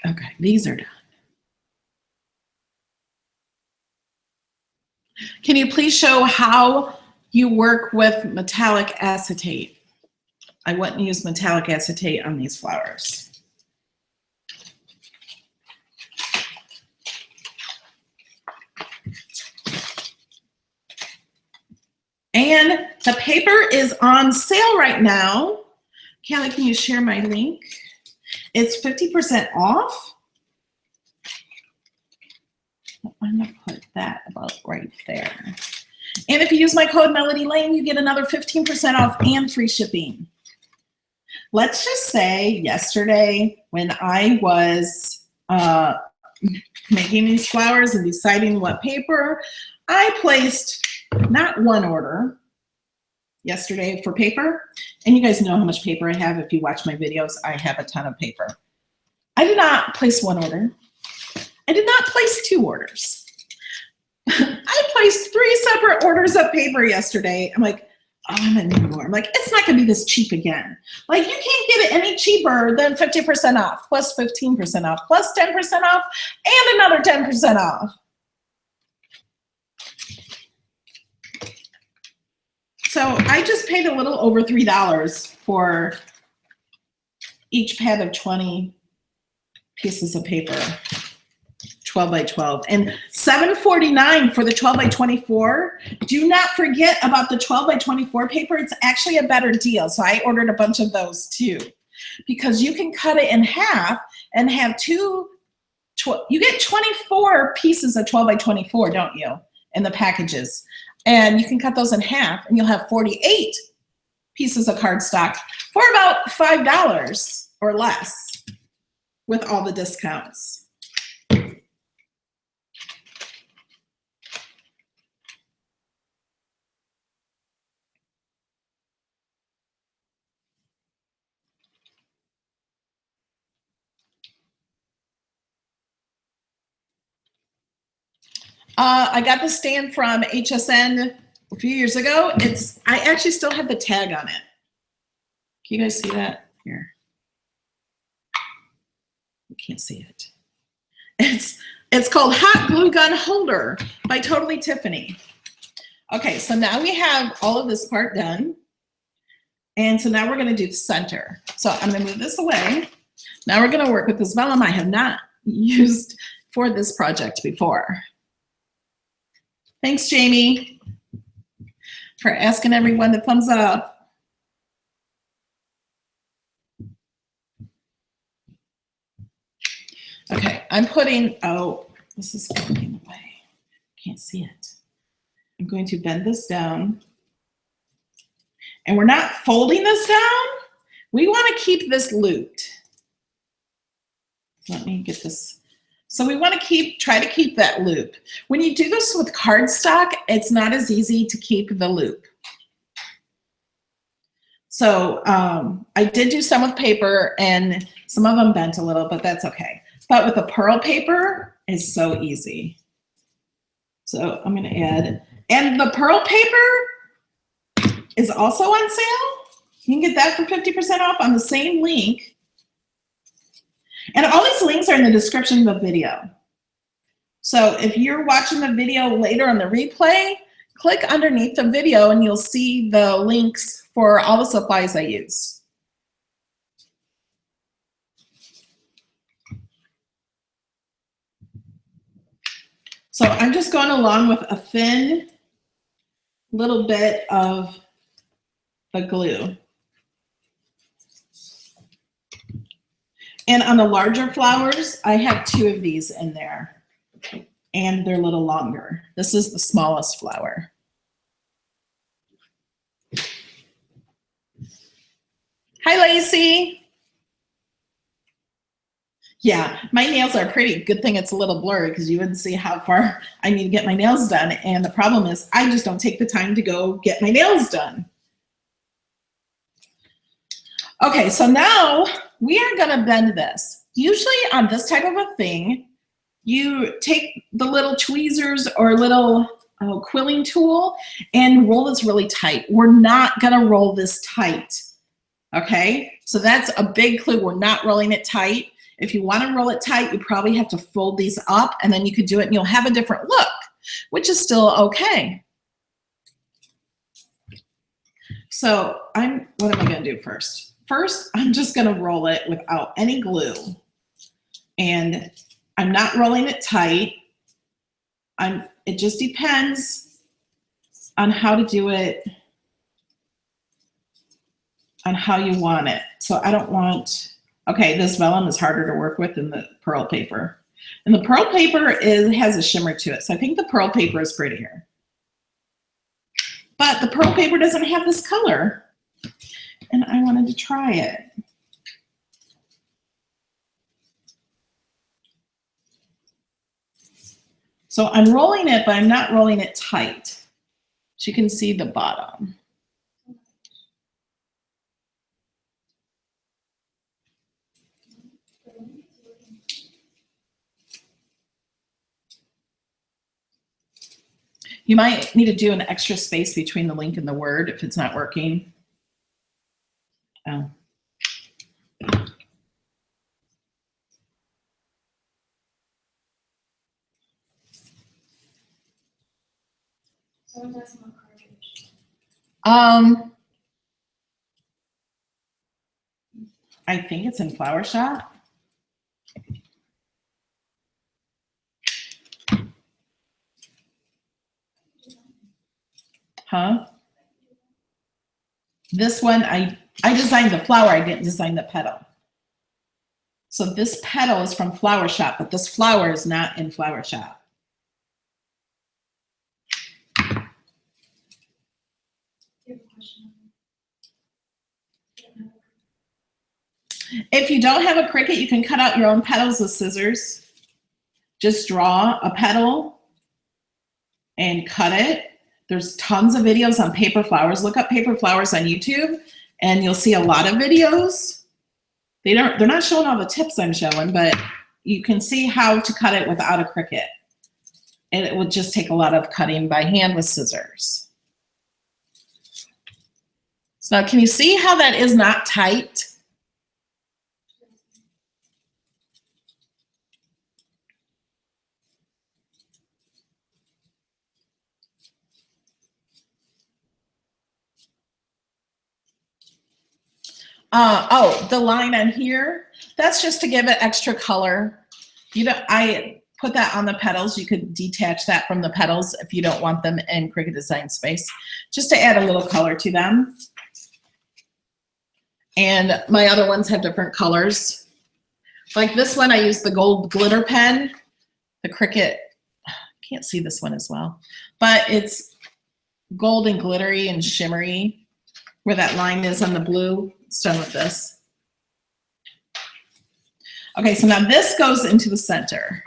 Okay, these are done. Can you please show how you work with metallic acetate? I wouldn't use metallic acetate on these flowers. And the paper is on sale right now. Kelly, can you share my link? It's 50% off. I'm gonna put that about right there. And if you use my code Melody Lane, you get another 15% off and free shipping. Let's just say yesterday when I was making these flowers and deciding what paper, I placed not one order yesterday for paper. And you guys know how much paper I have. If you watch my videos, I have a ton of paper. I did not place one order. I did not place two orders. I placed 3 separate orders of paper yesterday. I'm like, oh, I'm gonna need more. I'm like, it's not gonna be this cheap again. Like, you can't get it any cheaper than 50% off, plus 15% off, plus 10% off, and another 10% off. So I just paid a little over $3 for each pad of 20 pieces of paper, 12 by 12, and $7.49 for the 12 by 24. Do not forget about the 12 by 24 paper. It's actually a better deal. So I ordered a bunch of those too, because you can cut it in half and have you get 24 pieces of 12 by 24, don't you, in the packages? And you can cut those in half and you'll have 48 pieces of cardstock for about $5 or less with all the discounts. I got the stand from HSN a few years ago. I actually still have the tag on it. Can you guys see that? Here. You can't see it. It's called Hot Glue Gun Holder by Totally Tiffany. Okay, so now we have all of this part done. And so now we're going to do the center. So I'm going to move this away. Now we're going to work with this vellum I have not used for this project before. Thanks, Jamie, for asking everyone to thumbs up. Okay, I'm putting, oh, this is going away. Can't see it. I'm going to bend this down. And we're not folding this down. We want to keep this looped. Let me get this. So we want to try to keep that loop. When you do this with cardstock, it's not as easy to keep the loop. So I did do some with paper and some of them bent a little, but that's okay. But with the pearl paper, it's so easy. So I'm going to add, and the pearl paper is also on sale. You can get that for 50% off on the same link. And all these links are in the description of the video. So if you're watching the video later on the replay, click underneath the video and you'll see the links for all the supplies I use. So I'm just going along with a thin little bit of the glue. And on the larger flowers, I have 2 of these in there, and they're a little longer. This is the smallest flower. Hi, Lacey. Yeah, my nails are pretty. Good thing it's a little blurry because you wouldn't see how far I need to get my nails done. And the problem is I just don't take the time to go get my nails done. Okay, so now we are going to bend this. Usually on this type of a thing, you take the little tweezers or little quilling tool and roll this really tight. We're not going to roll this tight. Okay, so that's a big clue. We're not rolling it tight. If you want to roll it tight, you probably have to fold these up and then you could do it and you'll have a different look, which is still okay. So what am I going to do first? First, I'm just going to roll it without any glue. And I'm not rolling it tight. It just depends on how to do it, on how you want it. So I don't want, okay, this vellum is harder to work with than the pearl paper. And the pearl paper has a shimmer to it. So I think the pearl paper is prettier. But the pearl paper doesn't have this color. And I wanted to try it. So I'm rolling it, but I'm not rolling it tight. So you can see the bottom. You might need to do an extra space between the link and the word if it's not working. Oh. Someone's asking about cartridge. I think it's in Flower Shop. Huh? This one, I designed the flower, I didn't design the petal. So this petal is from Flower Shop, but this flower is not in Flower Shop. You have a question? If you don't have a Cricut, you can cut out your own petals with scissors. Just draw a petal and cut it. There's tons of videos on paper flowers. Look up paper flowers on YouTube and you'll see a lot of videos. They're not showing all the tips I'm showing, but you can see how to cut it without a Cricut. And it would just take a lot of cutting by hand with scissors. So now can you see how that is not tight? Oh, the line on here, that's just to give it extra color. I put that on the petals. You could detach that from the petals if you don't want them in Cricut Design Space, just to add a little color to them. And my other ones have different colors. Like this one, I use the gold glitter pen. The Cricut, can't see this one as well, but it's gold and glittery and shimmery where that line is on the blue. It's done with this. Okay, so now this goes into the center.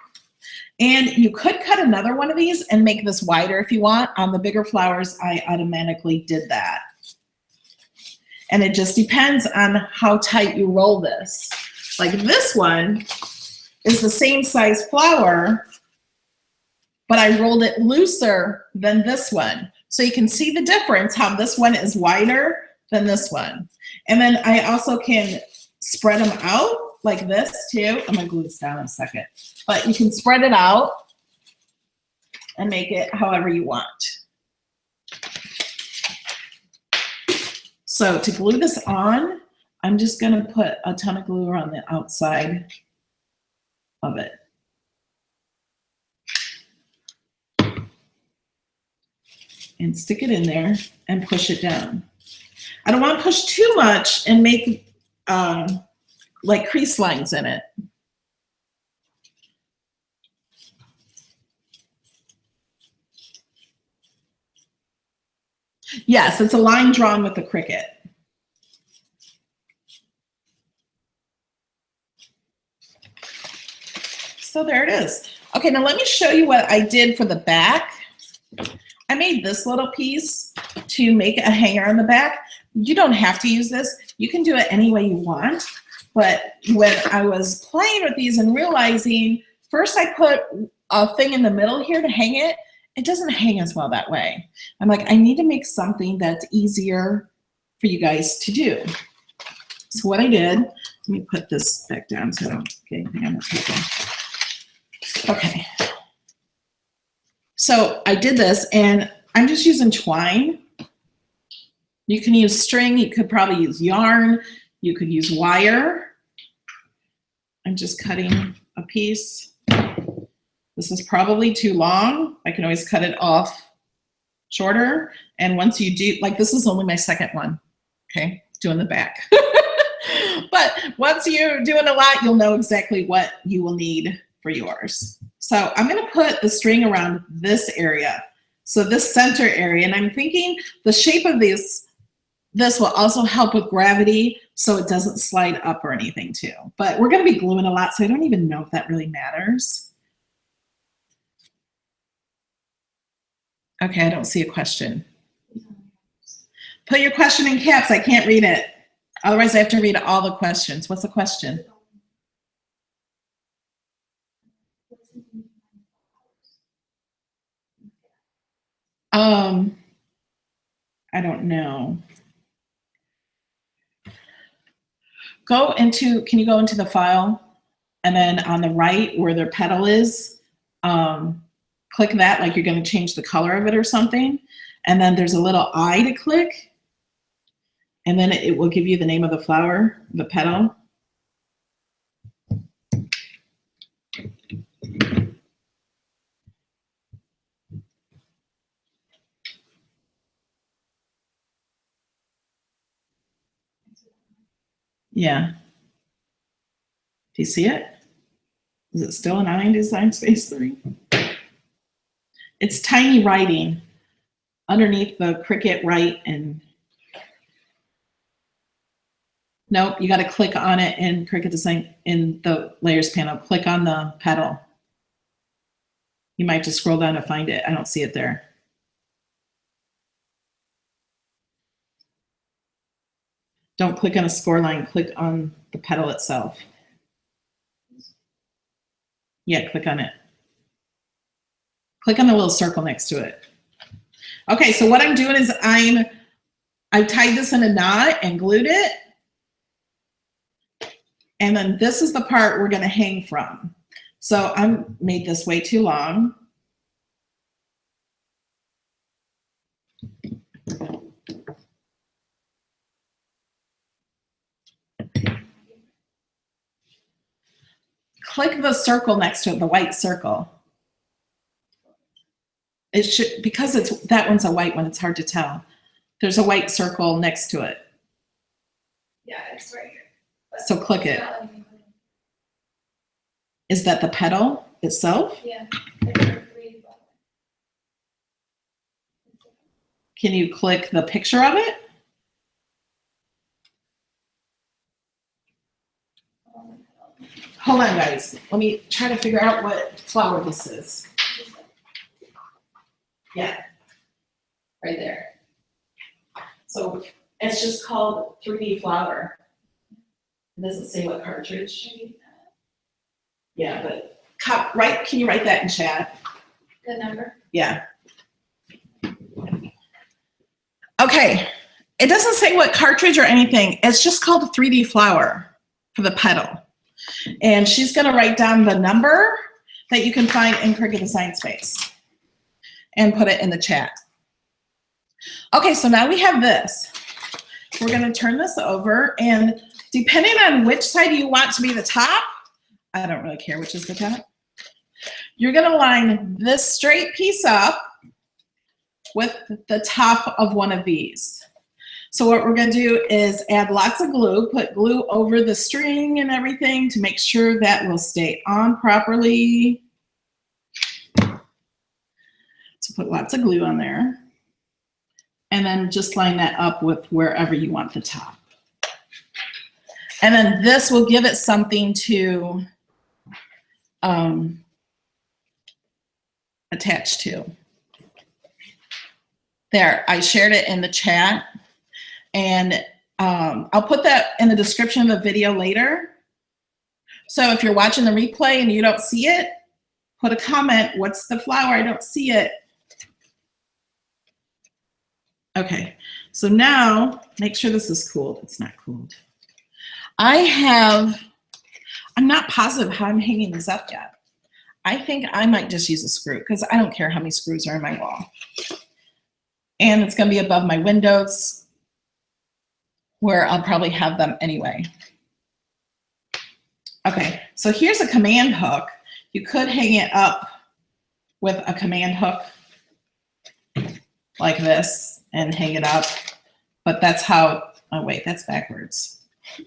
And you could cut another one of these and make this wider if you want. On the bigger flowers, I automatically did that. And it just depends on how tight you roll this. Like this one is the same size flower, but I rolled it looser than this one. So you can see the difference, how this one is wider than this one. And then I also can spread them out like this too. I'm gonna glue this down in a second. But you can spread it out and make it however you want. So to glue this on, I'm just gonna put a ton of glue around the outside of it. And stick it in there and push it down. I don't want to push too much and make like crease lines in it. Yes, it's a line drawn with the Cricut. So there it is. Okay, now let me show you what I did for the back. I made this little piece to make a hanger on the back. You don't have to use this. You can do it any way you want. But when I was playing with these and realizing, first I put a thing in the middle here to hang it. It doesn't hang as well that way. I'm like, I need to make something that's easier for you guys to do. So what I did, let me put this back down so I don't get anything on the table. Okay. So I did this and I'm just using twine. You can use string, you could probably use yarn, you could use wire. I'm just cutting a piece. This is probably too long. I can always cut it off shorter. And once you do, like this is only my second one, okay, doing the back. But once you're doing a lot, you'll know exactly what you will need for yours. So I'm gonna put the string around this area. So this center area, and I'm thinking the shape of this will also help with gravity so it doesn't slide up or anything too. But we're gonna be gluing a lot, so I don't even know if that really matters. Okay, I don't see a question. Put your question in caps, I can't read it. Otherwise I have to read all the questions. What's the question? I don't know. Can you go into the file? And then on the right where their petal is, click that like you're gonna change the color of it or something. And then there's a little eye to click. And then it will give you the name of the flower, the petal. Yeah. Do you see it? Is it still an eye in Design Space 3? It's tiny writing underneath the Cricut right and Nope, you got to click on it in Cricut Design in the layers panel. Click on the petal. You might have to scroll down to find it. I don't see it there. Don't click on a score line, click on the petal itself. Yeah, click on it. Click on the little circle next to it. Okay, so what I'm doing is I've tied this in a knot and glued it. And then this is the part we're gonna hang from. So I made this way too long. Click the circle next to it, the white circle. It should, because that one's a white one, it's hard to tell. There's a white circle next to it. Yeah, it's right here. So click it. Is that the petal itself? Yeah. It's a 3D flower. Can you click the picture of it? Hold on, guys. Let me try to figure out what flower this is. Yeah, right there. So it's just called 3D flower. It doesn't say what cartridge. Yeah, but can you write that in chat? The number? Yeah. Okay, it doesn't say what cartridge or anything. It's just called a 3D flower for the petal. And she's gonna write down the number that you can find in Cricut Design Space and put it in the chat. Okay, so now we have this. We're gonna turn this over, and depending on which side you want to be the top, I don't really care which is the top, you're gonna line this straight piece up with the top of one of these. So what we're gonna do is add lots of glue, put glue over the string and everything to make sure that will stay on properly. So put lots of glue on there. And then just line that up with wherever you want the top. And then this will give it something to attach to. There, I shared it in the chat. And I'll put that in the description of the video later. So if you're watching the replay and you don't see it, put a comment, what's the flower? I don't see it. Okay, so now make sure this is cooled. It's not cooled. I'm not positive how I'm hanging this up yet. I think I might just use a screw because I don't care how many screws are in my wall. And it's gonna be above my windows where I'll probably have them anyway. Okay, so here's a command hook. You could hang it up with a command hook like this and hang it up, but that's how, oh wait, that's backwards.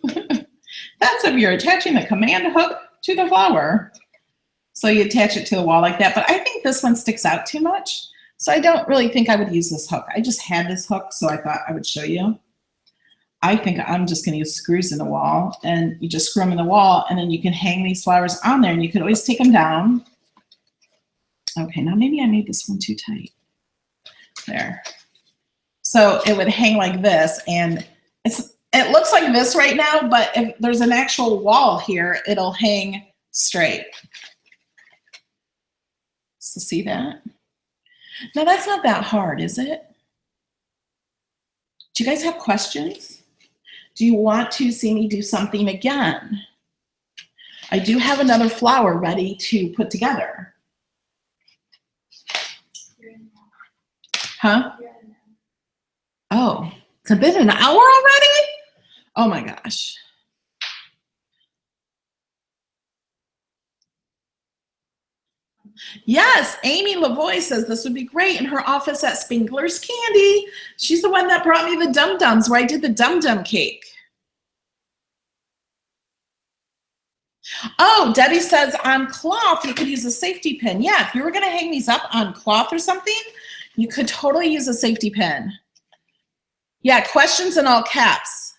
That's if you're attaching the command hook to the flower. So you attach it to the wall like that, but I think this one sticks out too much. So I don't really think I would use this hook. I just had this hook, so I thought I would show you. I think I'm just gonna use screws in the wall, and you just screw them in the wall, and then you can hang these flowers on there, and you can always take them down. Okay, now maybe I made this one too tight. There. So it would hang like this, and it looks like this right now, but if there's an actual wall here, it'll hang straight. So see that? Now that's not that hard, is it? Do you guys have questions? Do you want to see me do something again? I do have another flower ready to put together. Huh? Oh, it's been an hour already? Oh my gosh. Yes, Amy Lavoie says this would be great in her office at Spingler's Candy. She's the one that brought me the dum-dums where I did the dum-dum cake. Oh, Debbie says on cloth, you could use a safety pin. Yeah, if you were gonna hang these up on cloth or something, you could totally use a safety pin. Yeah, questions in all caps.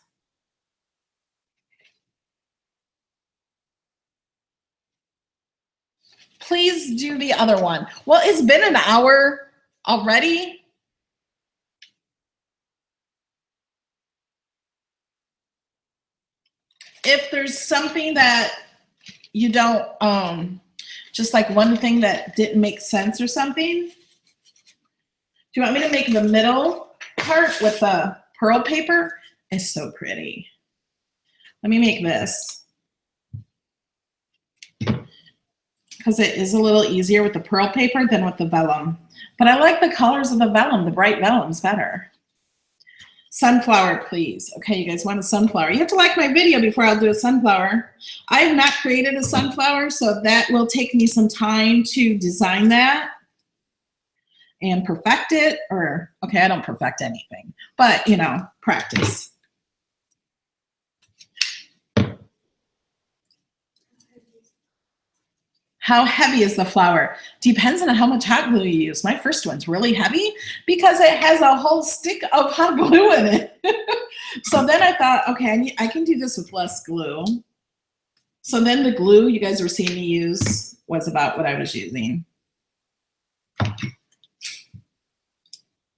Please do the other one. Well, it's been an hour already. If there's something that you don't, just like one thing that didn't make sense or something, do you want me to make the middle part with the pearl paper? It's so pretty. Let me make this, because it is a little easier with the pearl paper than with the vellum. But I like the colors of the vellum. The bright vellum's better. Sunflower, please. Okay, you guys want a sunflower. You have to like my video before I'll do a sunflower. I have not created a sunflower, so that will take me some time to design that and perfect it. Or, okay, I don't perfect anything, but, you know, practice. How heavy is the flower? Depends on how much hot glue you use. My first one's really heavy because it has a whole stick of hot glue in it. So then I thought, okay, I can do this with less glue. So then the glue you guys were seeing me use was about what I was using.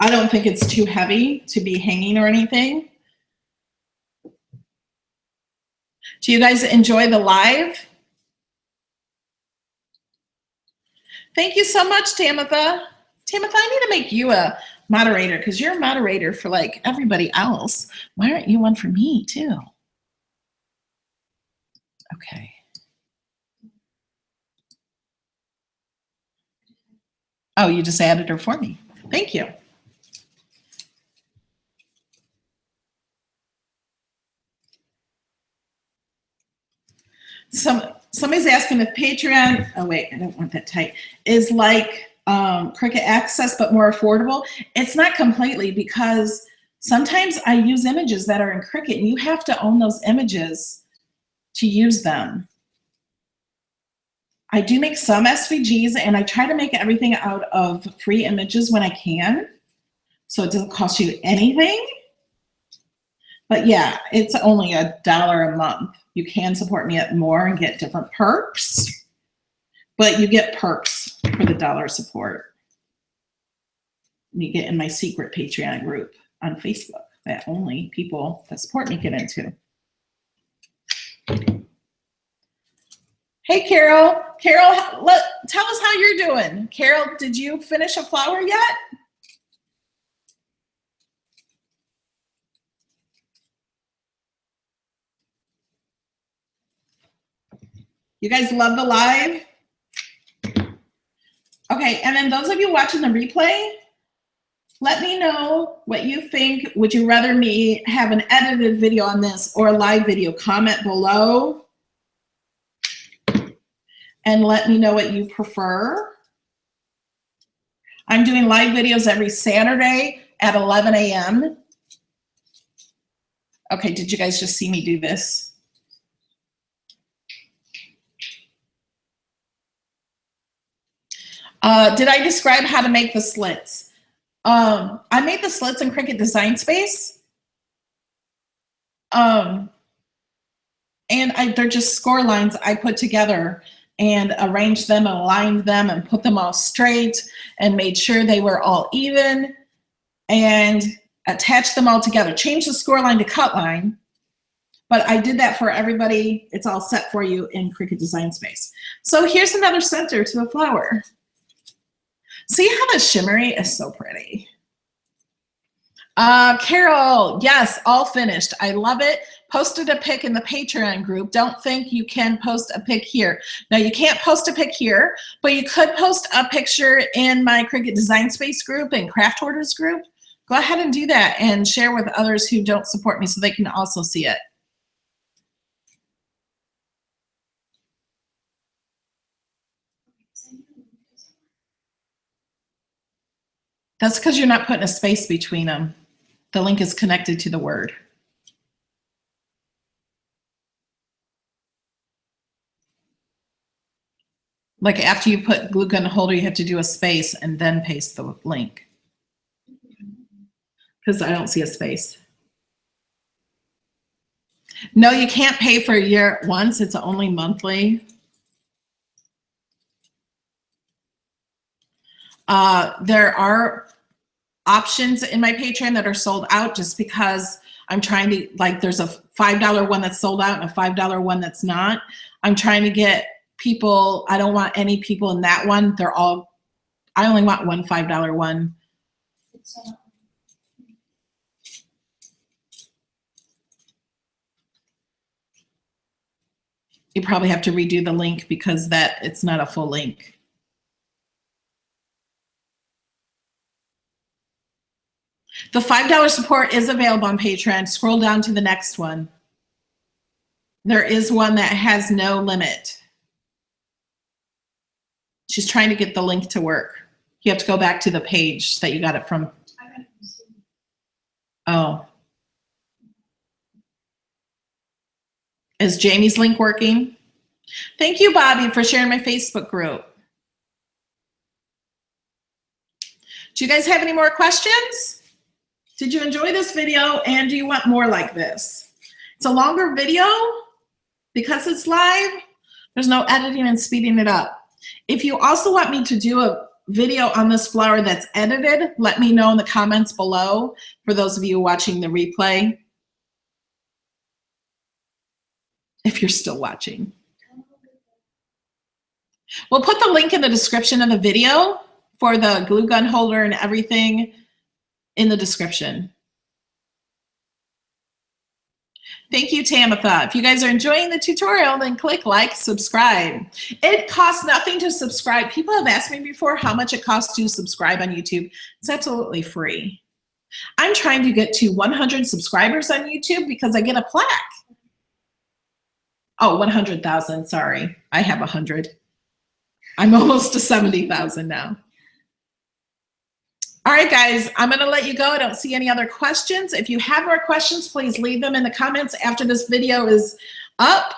I don't think it's too heavy to be hanging or anything. Do you guys enjoy the live? Thank you so much, Tamitha. Tamitha, I need to make you a moderator because you're a moderator for like everybody else. Why aren't you one for me too? Okay. Oh, you just added her for me. Thank you. Somebody's asking if Patreon, oh wait, I don't want that tight, is like Cricut Access but more affordable. It's not completely, because sometimes I use images that are in Cricut and you have to own those images to use them. I do make some SVGs and I try to make everything out of free images when I can, so it doesn't cost you anything. But yeah, it's only $1 a month. You can support me at more and get different perks, but you get perks for the $1 support. And you get in my secret Patreon group on Facebook that only people that support me get into. Hey, Carol. Carol, tell us how you're doing. Carol, did you finish a flower yet? You guys love the live? Okay, and then those of you watching the replay, let me know what you think. Would you rather me have an edited video on this or a live video? Comment below and let me know what you prefer. I'm doing live videos every Saturday at 11 a.m. Okay, did you guys just see me do this? Did I describe how to make the slits? I made the slits in Cricut Design Space. And they're just score lines I put together and arranged them and aligned them and put them all straight and made sure they were all even and attached them all together. Changed the score line to cut line, but I did that for everybody. It's all set for you in Cricut Design Space. So here's another center to the flower. See how the shimmery is so pretty. Carol, yes, all finished. I love it. Posted a pic in the Patreon group. Don't think you can post a pic here. Now, you can't post a pic here, but you could post a picture in my Cricut Design Space group and Craft Orders group. Go ahead and do that and share with others who don't support me so they can also see it. That's because you're not putting a space between them. The link is connected to the word. Like after you put glue gun holder, you have to do a space and then paste the link. Because I don't see a space. No, you can't pay for a year at once. It's only monthly. There are options in my Patreon that are sold out just because I'm trying to, like, there's a $5 one that's sold out and a $5 one that's not. I'm trying to get people, I don't want any people in that one. They're all, I only want one $5 one. It's You probably have to redo the link because that it's not a full link. The $5 support is available on Patreon. Scroll down to the next one. There is one that has no limit. She's trying to get the link to work. You have to go back to the page that you got it from. Oh. Is Jamie's link working? Thank you, Bobby, for sharing my Facebook group. Do you guys have any more questions? Did you enjoy this video and do you want more like this? It's a longer video because it's live. There's no editing and speeding it up. If you also want me to do a video on this flower that's edited, let me know in the comments below for those of you watching the replay. If you're still watching. We'll put the link in the description of the video for the glue gun holder and everything in the description. Thank you, Tamitha. If you guys are enjoying the tutorial, then click like, subscribe. It costs nothing to subscribe. People have asked me before how much it costs to subscribe on YouTube. It's absolutely free. I'm trying to get to 100 subscribers on YouTube because I get a plaque. Oh, 100,000, sorry. I have 100. I'm almost to 70,000 now. All right, guys, I'm gonna let you go. I don't see any other questions. If you have more questions, please leave them in the comments after this video is up.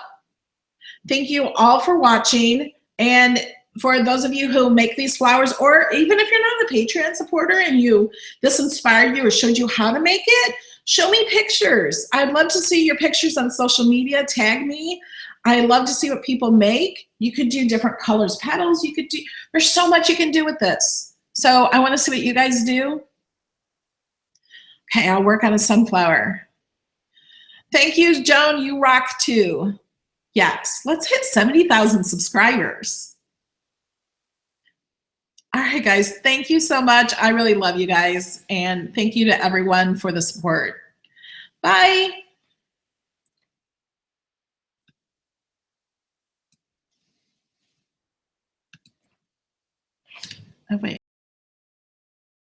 Thank you all for watching. And for those of you who make these flowers, or even if you're not a Patreon supporter and this inspired you or showed you how to make it, show me pictures. I'd love to see your pictures on social media. Tag me. I love to see what people make. You could do different colors, petals. You could do, there's so much you can do with this. So I want to see what you guys do. Okay, I'll work on a sunflower. Thank you, Joan. You rock too. Yes, let's hit 70,000 subscribers. All right, guys, thank you so much. I really love you guys. And thank you to everyone for the support. Bye. Oh, wait.